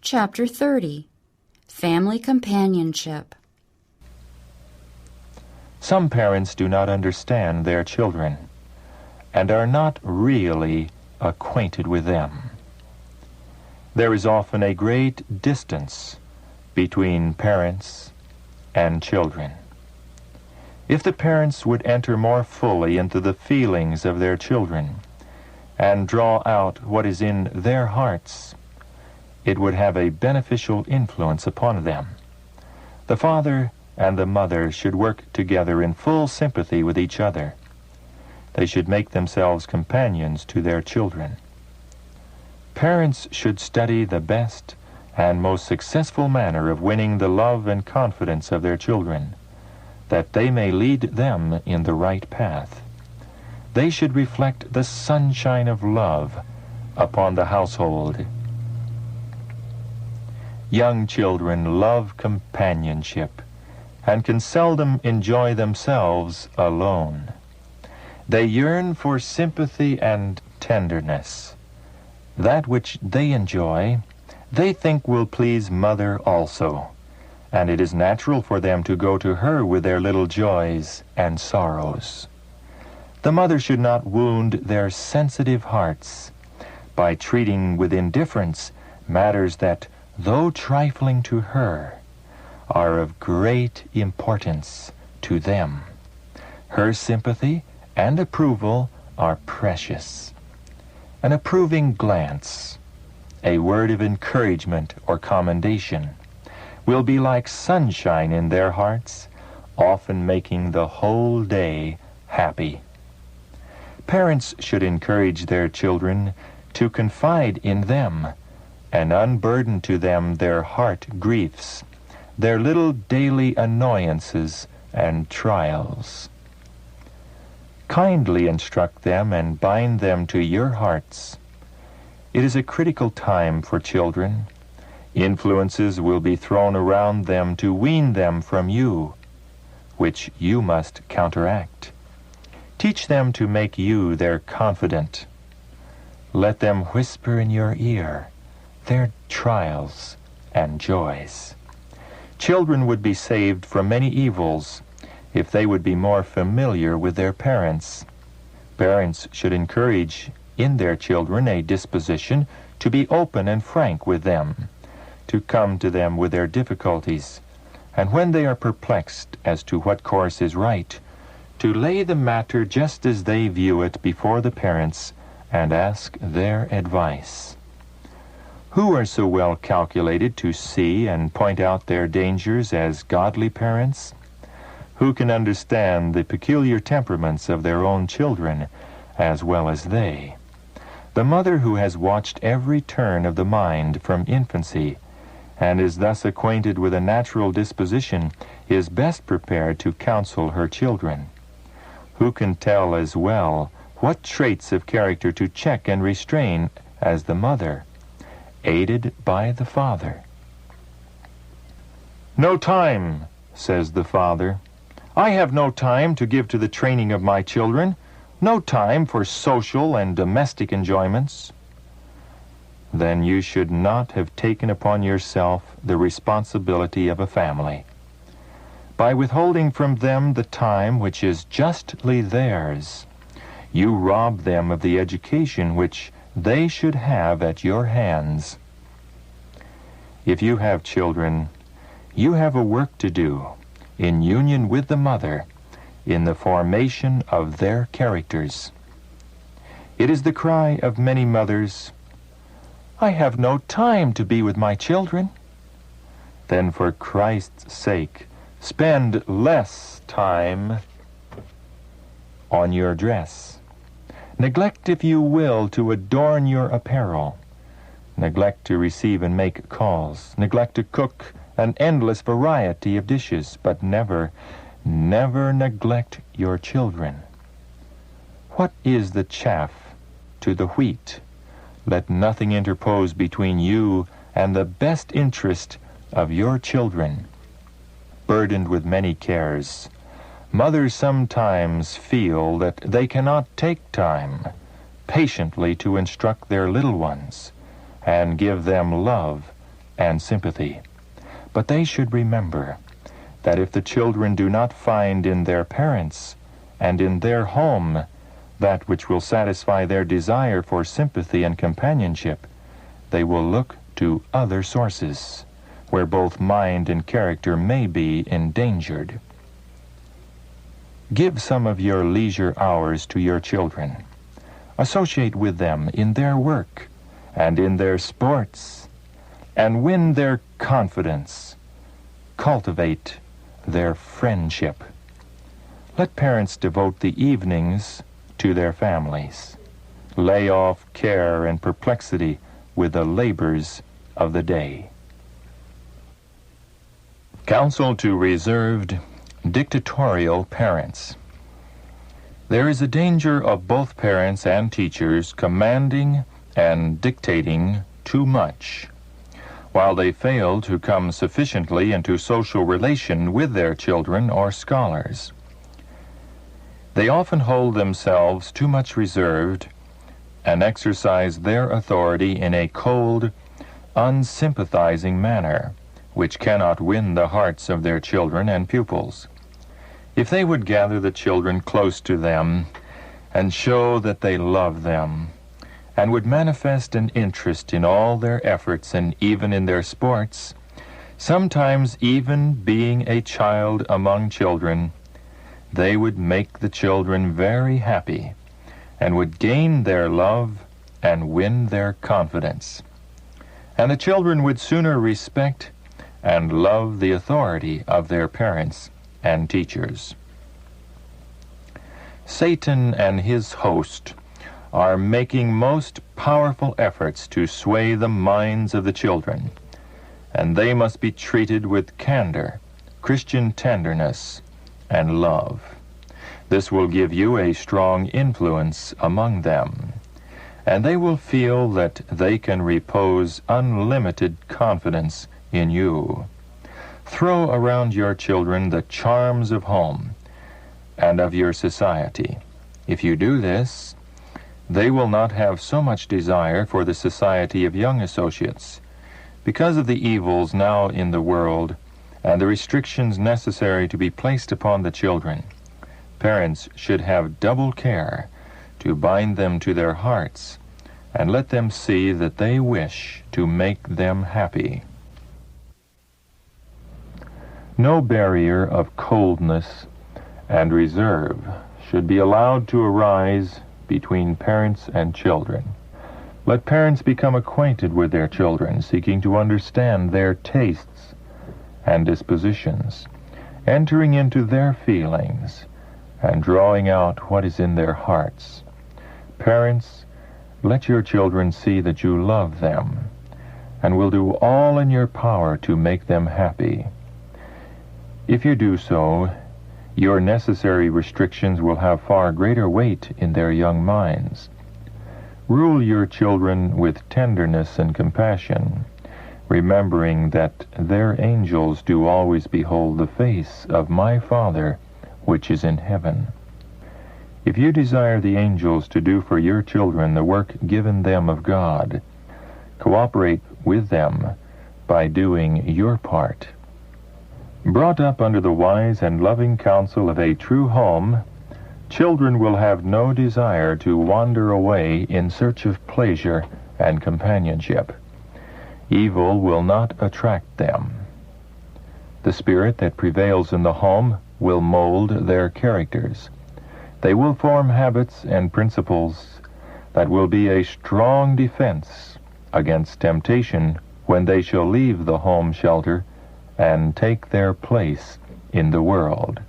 Chapter 30. Family Companionship. Some parents do not understand their children and are not really acquainted with them. There is often a great distance between parents and children. If the parents would enter more fully into the feelings of their children and draw out what is in their hearts, it would have a beneficial influence upon them. The father and the mother should work together in full sympathy with each other. They should make themselves companions to their children. Parents should study the best and most successful manner of winning the love and confidence of their children, that they may lead them in the right path. They should reflect the sunshine of love upon the household. Young children love companionship and can seldom enjoy themselves alone. They yearn for sympathy and tenderness. That which they enjoy, they think will please mother also, and it is natural for them to go to her with their little joys and sorrows. The mother should not wound their sensitive hearts by treating with indifference matters that, though trifling to her, are of great importance to them. Her sympathy and approval are precious. An approving glance, a word of encouragement or commendation, will be like sunshine in their hearts, often making the whole day happy. Parents should encourage their children to confide in them and unburden to them their heart griefs, their little daily annoyances and trials. Kindly instruct them and bind them to your hearts. It is a critical time for children. Influences will be thrown around them to wean them from you, which you must counteract. Teach them to make you their confidant. Let them whisper in your ear their trials and joys. Children would be saved from many evils if they would be more familiar with their parents. Parents should encourage in their children a disposition to be open and frank with them, to come to them with their difficulties, and when they are perplexed as to what course is right, to lay the matter just as they view it before the parents and ask their advice. Who are so well calculated to see and point out their dangers as godly parents? Who can understand the peculiar temperaments of their own children as well as they? The mother who has watched every turn of the mind from infancy and is thus acquainted with a natural disposition is best prepared to counsel her children. Who can tell as well what traits of character to check and restrain as the mother, aided by the father? "No time," says the father. "I have no time to give to the training of my children, no time for social and domestic enjoyments." Then you should not have taken upon yourself the responsibility of a family. By withholding from them the time which is justly theirs, you rob them of the education which they should have at your hands. If you have children, you have a work to do in union with the mother in the formation of their characters. It is the cry of many mothers, "I have no time to be with my children." Then for Christ's sake, spend less time on your dress. Neglect, if you will, to adorn your apparel. Neglect to receive and make calls. Neglect to cook an endless variety of dishes, but never neglect your children. What is the chaff to the wheat? Let nothing interpose between you and the best interest of your children. Burdened with many cares, Mothers sometimes feel that they cannot take time patiently to instruct their little ones and give them love and sympathy. But they should remember that if the children do not find in their parents and in their home that which will satisfy their desire for sympathy and companionship, they will look to other sources where both mind and character may be endangered. Give some of your leisure hours to your children. Associate with them in their work and in their sports, and win their confidence. Cultivate their friendship. Let parents devote the evenings to their families. Lay off care and perplexity with the labors of the day. Counsel to reserved, dictatorial parents. There is a danger of both parents and teachers commanding and dictating too much, while they fail to come sufficiently into social relation with their children or scholars. They often hold themselves too much reserved and exercise their authority in a cold, unsympathizing manner, which cannot win the hearts of their children and pupils. If they would gather the children close to them and show that they love them, and would manifest an interest in all their efforts and even in their sports, sometimes even being a child among children, they would make the children very happy and would gain their love and win their confidence. And the children would sooner respect and love the authority of their parents and teachers. Satan and his host are making most powerful efforts to sway the minds of the children, and they must be treated with candor, Christian tenderness, and love. This will give you a strong influence among them, and they will feel that they can repose unlimited confidence in you. Throw around your children the charms of home and of your society. If you do this, they will not have so much desire for the society of young associates. Because of the evils now in the world and the restrictions necessary to be placed upon the children, parents should have double care to bind them to their hearts and let them see that they wish to make them happy. No barrier of coldness and reserve should be allowed to arise between parents and children. Let parents become acquainted with their children, seeking to understand their tastes and dispositions, entering into their feelings, and drawing out what is in their hearts. Parents, let your children see that you love them and will do all in your power to make them happy. If you do so, your necessary restrictions will have far greater weight in their young minds. Rule your children with tenderness and compassion, remembering that their angels do always behold the face of my Father which is in heaven. If you desire the angels to do for your children the work given them of God, cooperate with them by doing your part. Brought up under the wise and loving counsel of a true home, children will have no desire to wander away in search of pleasure and companionship. Evil will not attract them. The spirit that prevails in the home will mold their characters. They will form habits and principles that will be a strong defense against temptation when they shall leave the home shelter and take their place in the world.